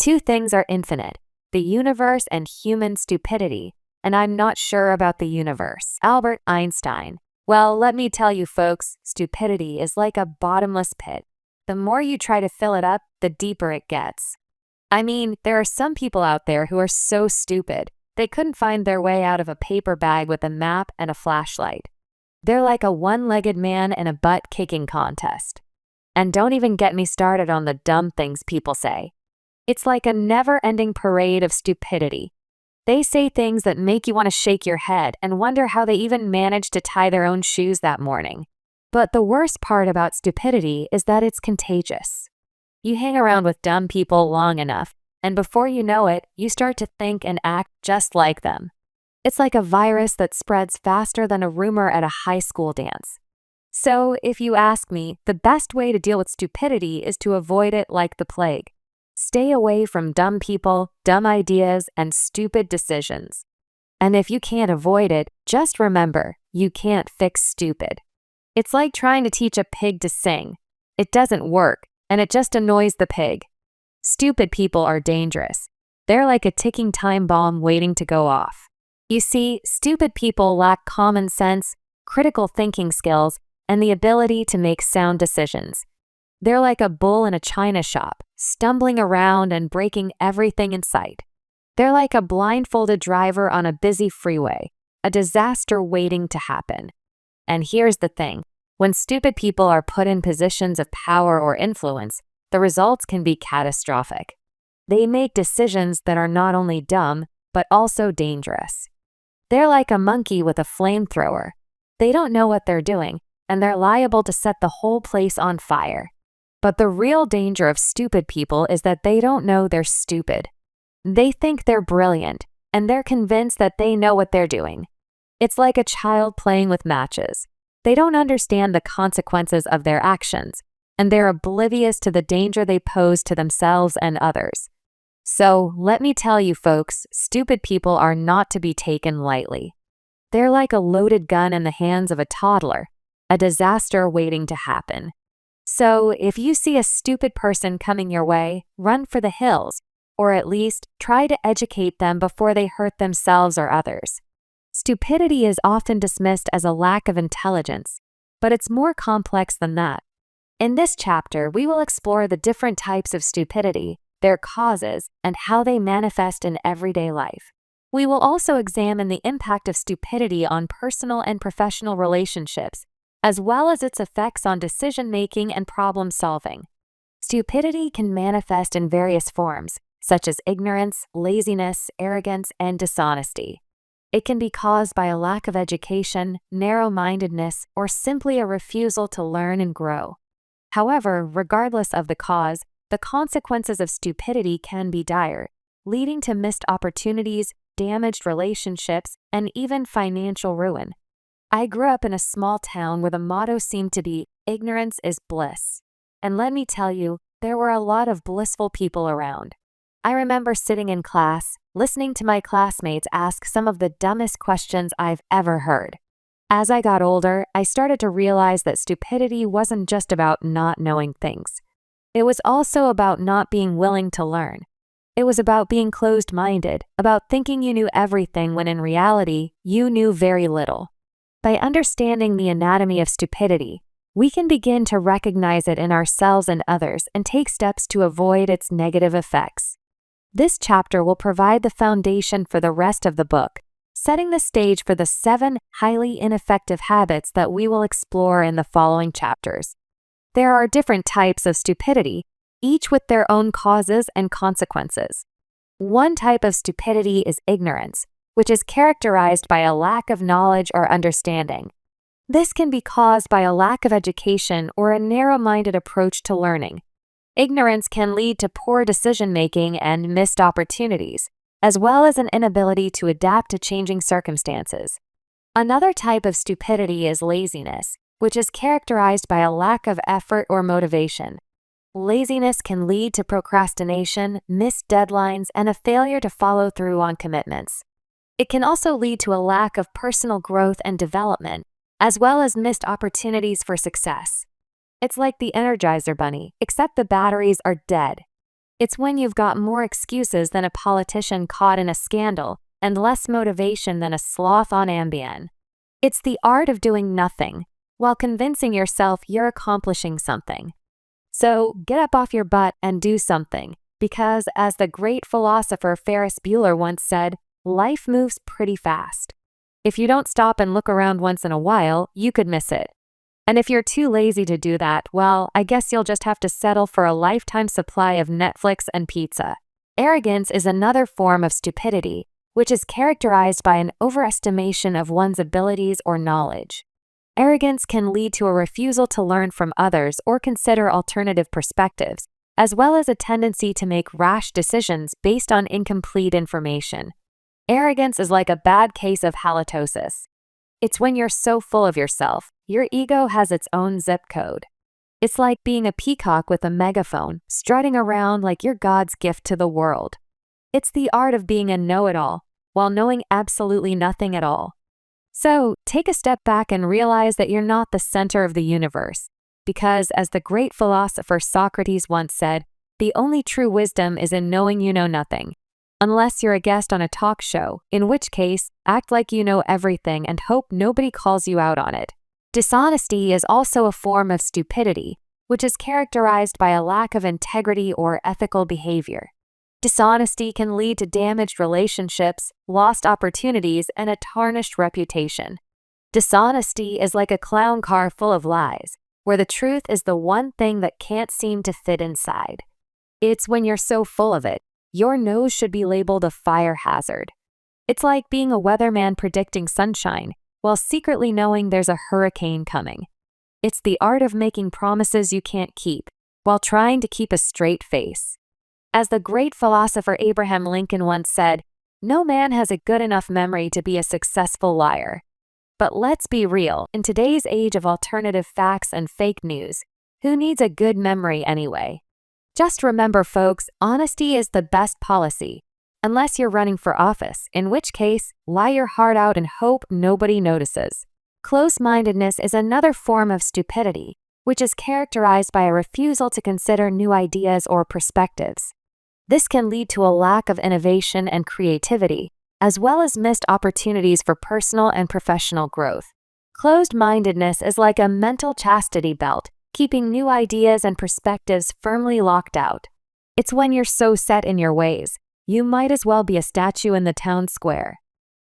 Two things are infinite: the universe and human stupidity, and I'm not sure about the universe. Albert Einstein. Well, let me tell you folks, stupidity is like a bottomless pit. The more you try to fill it up, the deeper it gets. I mean, there are some people out there who are so stupid, they couldn't find their way out of a paper bag with a map and a flashlight. They're like a one-legged man in a butt-kicking contest. And don't even get me started on the dumb things people say. It's like a never-ending parade of stupidity. They say things that make you want to shake your head and wonder how they even managed to tie their own shoes that morning. But the worst part about stupidity is that it's contagious. You hang around with dumb people long enough, and before you know it, you start to think and act just like them. It's like a virus that spreads faster than a rumor at a high school dance. So, if you ask me, the best way to deal with stupidity is to avoid it like the plague. Stay away from dumb people, dumb ideas, and stupid decisions. And if you can't avoid it, just remember, you can't fix stupid. It's like trying to teach a pig to sing. It doesn't work, and it just annoys the pig. Stupid people are dangerous. They're like a ticking time bomb waiting to go off. You see, stupid people lack common sense, critical thinking skills, and the ability to make sound decisions. They're like a bull in a china shop, stumbling around and breaking everything in sight. They're like a blindfolded driver on a busy freeway, a disaster waiting to happen. And here's the thing, when stupid people are put in positions of power or influence, the results can be catastrophic. They make decisions that are not only dumb, but also dangerous. They're like a monkey with a flamethrower. They don't know what they're doing, and they're liable to set the whole place on fire. But the real danger of stupid people is that they don't know they're stupid. They think they're brilliant, and they're convinced that they know what they're doing. It's like a child playing with matches. They don't understand the consequences of their actions, and they're oblivious to the danger they pose to themselves and others. So, let me tell you folks, stupid people are not to be taken lightly. They're like a loaded gun in the hands of a toddler, a disaster waiting to happen. So, if you see a stupid person coming your way, run for the hills, or at least try to educate them before they hurt themselves or others. Stupidity is often dismissed as a lack of intelligence, but it's more complex than that. In this chapter, we will explore the different types of stupidity, their causes, and how they manifest in everyday life. We will also examine the impact of stupidity on personal and professional relationships, as well as its effects on decision-making and problem-solving. Stupidity can manifest in various forms, such as ignorance, laziness, arrogance, and dishonesty. It can be caused by a lack of education, narrow-mindedness, or simply a refusal to learn and grow. However, regardless of the cause, the consequences of stupidity can be dire, leading to missed opportunities, damaged relationships, and even financial ruin. I grew up in a small town where the motto seemed to be, "Ignorance is bliss." And let me tell you, there were a lot of blissful people around. I remember sitting in class, listening to my classmates ask some of the dumbest questions I've ever heard. As I got older, I started to realize that stupidity wasn't just about not knowing things. It was also about not being willing to learn. It was about being closed-minded, about thinking you knew everything when in reality, you knew very little. By understanding the anatomy of stupidity, we can begin to recognize it in ourselves and others and take steps to avoid its negative effects. This chapter will provide the foundation for the rest of the book, setting the stage for the 7 highly ineffective habits that we will explore in the following chapters. There are different types of stupidity, each with their own causes and consequences. One type of stupidity is ignorance, which is characterized by a lack of knowledge or understanding. This can be caused by a lack of education or a narrow-minded approach to learning. Ignorance can lead to poor decision-making and missed opportunities, as well as an inability to adapt to changing circumstances. Another type of stupidity is laziness, which is characterized by a lack of effort or motivation. Laziness can lead to procrastination, missed deadlines, and a failure to follow through on commitments. It can also lead to a lack of personal growth and development, as well as missed opportunities for success. It's like the Energizer Bunny, except the batteries are dead. It's when you've got more excuses than a politician caught in a scandal and less motivation than a sloth on Ambien. It's the art of doing nothing while convincing yourself you're accomplishing something. So get up off your butt and do something, because as the great philosopher Ferris Bueller once said, life moves pretty fast. If you don't stop and look around once in a while, you could miss it. And if you're too lazy to do that, well, I guess you'll just have to settle for a lifetime supply of Netflix and pizza. Arrogance is another form of stupidity, which is characterized by an overestimation of one's abilities or knowledge. Arrogance can lead to a refusal to learn from others or consider alternative perspectives, as well as a tendency to make rash decisions based on incomplete information. Arrogance is like a bad case of halitosis. It's when you're so full of yourself, your ego has its own zip code. It's like being a peacock with a megaphone, strutting around like you're God's gift to the world. It's the art of being a know-it-all, while knowing absolutely nothing at all. So, take a step back and realize that you're not the center of the universe, because as the great philosopher Socrates once said, the only true wisdom is in knowing you know nothing. Unless you're a guest on a talk show, in which case, act like you know everything and hope nobody calls you out on it. Dishonesty is also a form of stupidity, which is characterized by a lack of integrity or ethical behavior. Dishonesty can lead to damaged relationships, lost opportunities, and a tarnished reputation. Dishonesty is like a clown car full of lies, where the truth is the one thing that can't seem to fit inside. It's when you're so full of it, your nose should be labeled a fire hazard. It's like being a weatherman predicting sunshine, while secretly knowing there's a hurricane coming. It's the art of making promises you can't keep, while trying to keep a straight face. As the great philosopher Abraham Lincoln once said, no man has a good enough memory to be a successful liar. But let's be real, in today's age of alternative facts and fake news, who needs a good memory anyway? Just remember, folks, honesty is the best policy, unless you're running for office, in which case, lie your heart out and hope nobody notices. Close-mindedness is another form of stupidity, which is characterized by a refusal to consider new ideas or perspectives. This can lead to a lack of innovation and creativity, as well as missed opportunities for personal and professional growth. Closed-mindedness is like a mental chastity belt, keeping new ideas and perspectives firmly locked out. It's when you're so set in your ways, you might as well be a statue in the town square.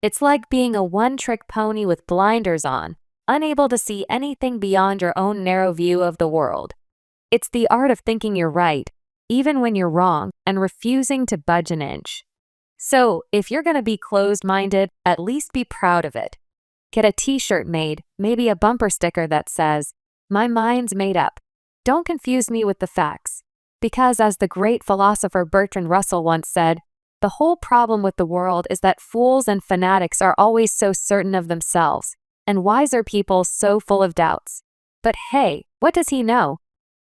It's like being a one-trick pony with blinders on, unable to see anything beyond your own narrow view of the world. It's the art of thinking you're right, even when you're wrong, and refusing to budge an inch. So, if you're going to be closed-minded, at least be proud of it. Get a t-shirt made, maybe a bumper sticker that says, "My mind's made up. Don't confuse me with the facts." Because as the great philosopher Bertrand Russell once said, the whole problem with the world is that fools and fanatics are always so certain of themselves, and wiser people so full of doubts. But hey, what does he know?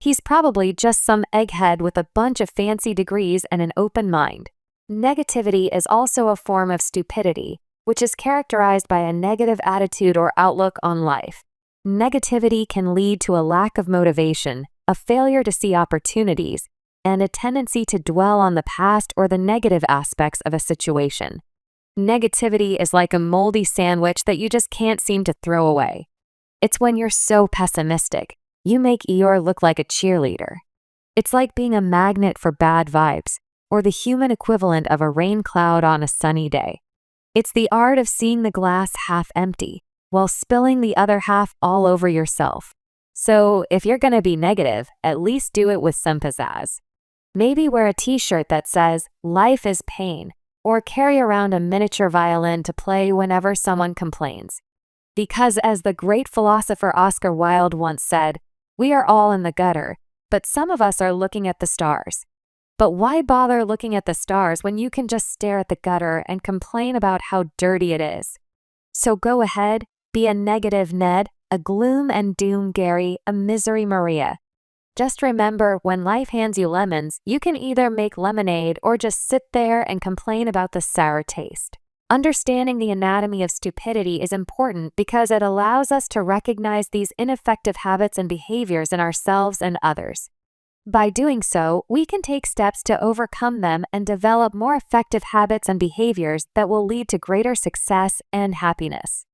He's probably just some egghead with a bunch of fancy degrees and an open mind. Negativity is also a form of stupidity, which is characterized by a negative attitude or outlook on life. Negativity can lead to a lack of motivation, a failure to see opportunities, and a tendency to dwell on the past or the negative aspects of a situation. Negativity is like a moldy sandwich that you just can't seem to throw away. It's when you're so pessimistic, you make Eeyore look like a cheerleader. It's like being a magnet for bad vibes, or the human equivalent of a rain cloud on a sunny day. It's the art of seeing the glass half empty, while spilling the other half all over yourself. So, if you're gonna be negative, at least do it with some pizzazz. Maybe wear a t-shirt that says, "Life is pain," or carry around a miniature violin to play whenever someone complains. Because as the great philosopher Oscar Wilde once said, we are all in the gutter, but some of us are looking at the stars. But why bother looking at the stars when you can just stare at the gutter and complain about how dirty it is? So go ahead, be a negative Ned, a gloom and doom Gary, a misery Maria. Just remember, when life hands you lemons, you can either make lemonade or just sit there and complain about the sour taste. Understanding the anatomy of stupidity is important because it allows us to recognize these ineffective habits and behaviors in ourselves and others. By doing so, we can take steps to overcome them and develop more effective habits and behaviors that will lead to greater success and happiness.